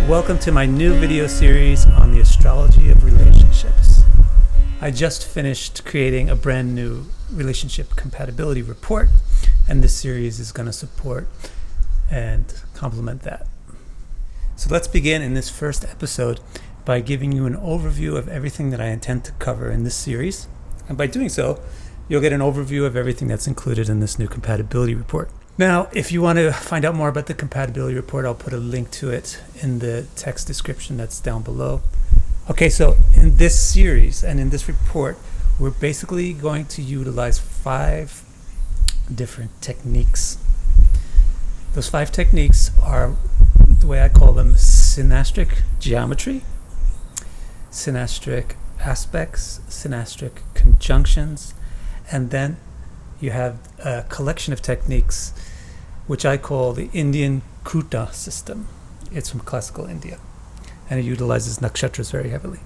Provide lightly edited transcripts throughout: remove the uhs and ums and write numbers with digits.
Welcome to my new video series on the astrology of relationships. I just finished creating a brand new relationship compatibility report, and this series is going to support and complement that. So let's begin in this first episode by giving you an overview of everything that I intend to cover in this series. And by doing so, you'll get an overview of everything that's included in this new compatibility report. Now, if you want to find out more about the compatibility report, I'll put a link to it in the text description that's down below. Okay, so in this series and in this report, we're basically going to utilize 5 different techniques. Those 5 techniques are, the way I call them, Syn Geometry, Syn Aspects, Syn Conjunctions, and then you have a collection of techniques which I call the Indian koota system. It's from classical India, and it utilizes nakshatras very heavily.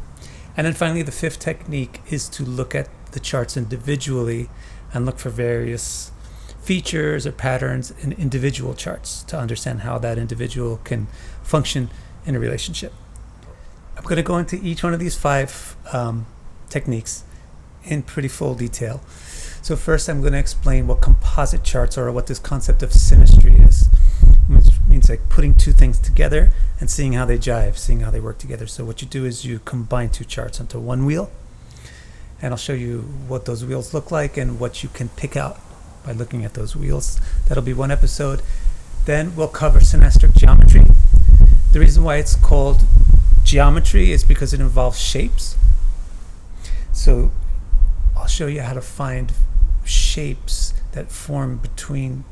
And then finally, the 5th technique is to look at the charts individually and look for various features or patterns in individual charts to understand how that individual can function in a relationship. I'm going to go into each one of these 5 techniques in pretty full detail. So first, I'm going to explain what composite charts are, or what this concept of symmetry is. Which means like putting 2 things together and seeing how they jive, seeing how they work together. So what you do is you combine 2 charts onto one wheel, and I'll show you what those wheels look like and what you can pick out by looking at those wheels. That'll be one episode. Then we'll cover Syn Geometry. The reason why it's called geometry is because it involves shapes. So I'll show you how to find shapes that form between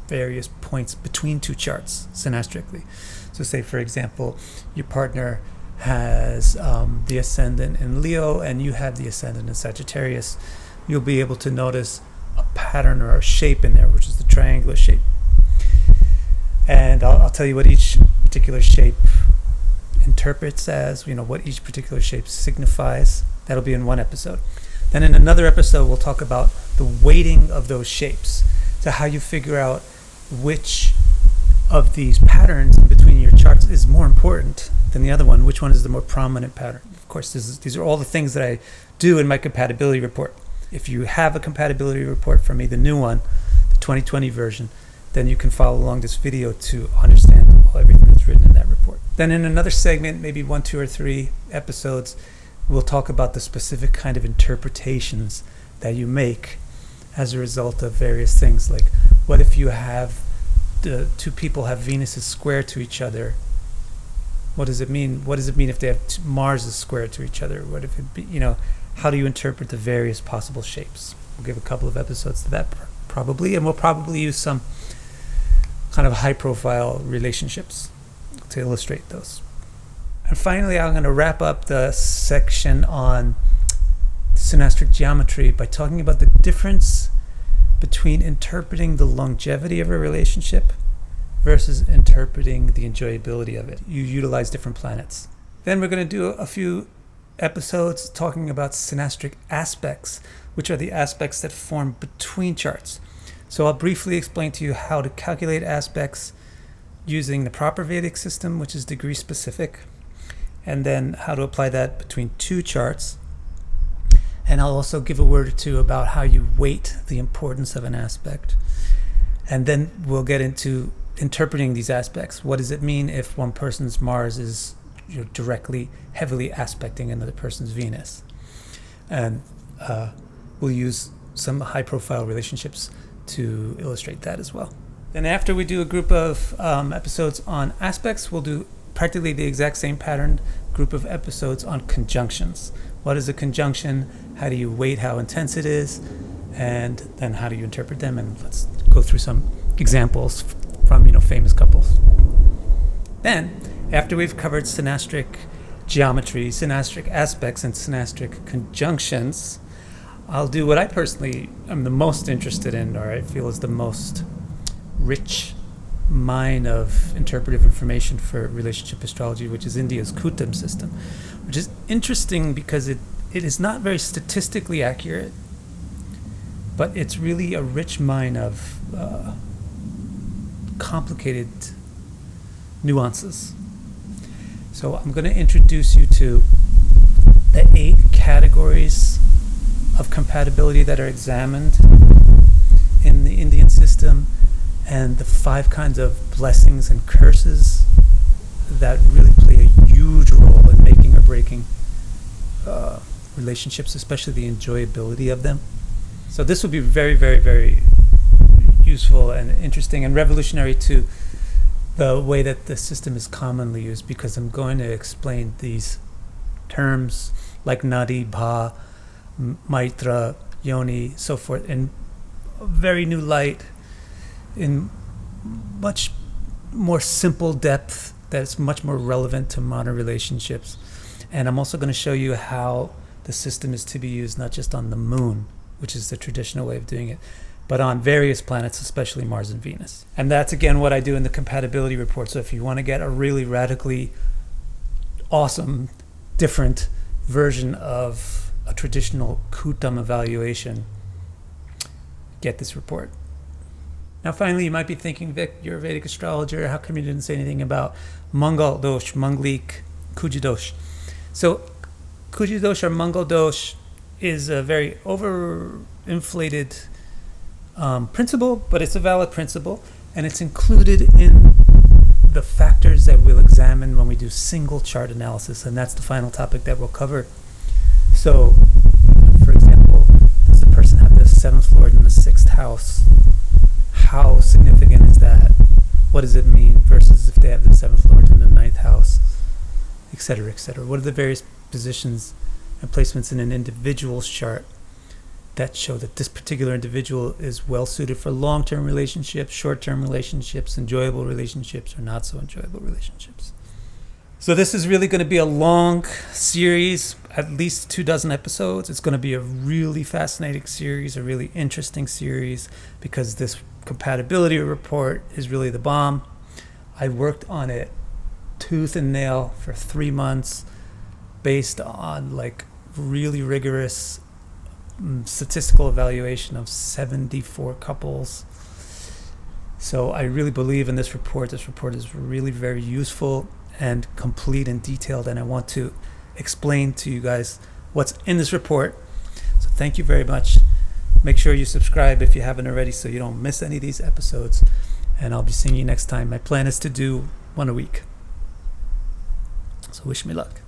various points between 2 charts synastrically. So say, for example, your partner has the ascendant in Leo and you have the ascendant in Sagittarius. You'll be able to notice a pattern or a shape in there, which is the triangular shape. And I'll tell you what each particular shape interprets as, what each particular shape signifies. That'll be in one episode. Then in another episode, we'll talk about the weighting of those shapes, so how you figure out which of these patterns in between your charts is more important than the other one, which one is the more prominent pattern. Of course, these are all the things that I do in my compatibility report. If you have a compatibility report from me, the new one, the 2020 version, then you can follow along this video to understand everything that's written in that report. Then in another segment, maybe 1, 2, or 3 episodes, we'll talk about the specific kind of interpretations that you make as a result of various things. Like, what if you have the 2 people have Venuses square to each other? What does it mean? What does it mean if they have Mars is square to each other? What if it be, how do you interpret the various possible shapes? We'll give a couple of episodes to that probably, and we'll probably use some kind of high-profile relationships to illustrate those. And finally, I'm going to wrap up the section on Syn Geometry by talking about the difference between interpreting the longevity of a relationship versus interpreting the enjoyability of it. You utilize different planets. Then we're going to do a few episodes talking about Syn Aspects, which are the aspects that form between charts. So I'll briefly explain to you how to calculate aspects using the proper Vedic system, which is degree specific, and then how to apply that between 2 charts. And I'll also give a word or 2 about how you weight the importance of an aspect. And then we'll get into interpreting these aspects. What does it mean if one person's Mars is directly, heavily aspecting another person's Venus? And we'll use some high-profile relationships to illustrate that as well. Then after we do a group of episodes on aspects, we'll do practically the exact same pattern group of episodes on conjunctions. What is a conjunction? How do you weight how intense it is? And then how do you interpret them? And let's go through some examples from famous couples. Then, after we've covered Syn Geometry, Syn Aspects, and Syn Conjunctions, I'll do what I personally am the most interested in, or I feel is the most rich mine of interpretive information for relationship astrology, which is India's Kutam system, which is interesting because it is not very statistically accurate, but it's really a rich mine of complicated nuances. So I'm going to introduce you to the 8 categories of compatibility that are examined in the Indian system, and the 5 kinds of blessings and curses that really play a huge role in making or breaking relationships, especially the enjoyability of them. So this will be very, very, very useful and interesting and revolutionary to the way that the system is commonly used, because I'm going to explain these terms like Nadi, Bha, Maitra, Yoni, so forth, in a very new light, in much more simple depth that's much more relevant to modern relationships. And I'm also going to show you how the system is to be used not just on the moon, which is the traditional way of doing it, but on various planets, especially Mars and Venus. And that's, again, what I do in the compatibility report. So if you want to get a really radically awesome, different version of a traditional Kutam evaluation, get this report. Now, finally, you might be thinking, Vic, you're a Vedic astrologer. How come you didn't say anything about Mangal Dosh, Manglik, Kuja Dosh? So, Kuja Dosh or Mangal Dosh is a very overinflated principle, but it's a valid principle, and it's included in the factors that we'll examine when we do single chart analysis, and that's the final topic that we'll cover. So, for example, does the person have the 7th lord in the 6th house? How significant is that? What does it mean versus if they have the 7th lord in the 9th house, etc., etc.? What are the various positions and placements in an individual's chart that show that this particular individual is well suited for long-term relationships, short-term relationships, enjoyable relationships, or not so enjoyable relationships? So this is really going to be a long series, at least 24 episodes. It's going to be a really fascinating series, a really interesting series, because this compatibility report is really the bomb. I worked on it tooth and nail for 3 months based on like really rigorous statistical evaluation of 74 couples. So I really believe in this report. This report is really very useful and complete and detailed, and I want to explain to you guys what's in this report. So thank you very much. Make sure you subscribe if you haven't already so you don't miss any of these episodes, and I'll be seeing you next time. My plan is to do 1 a week, so wish me luck.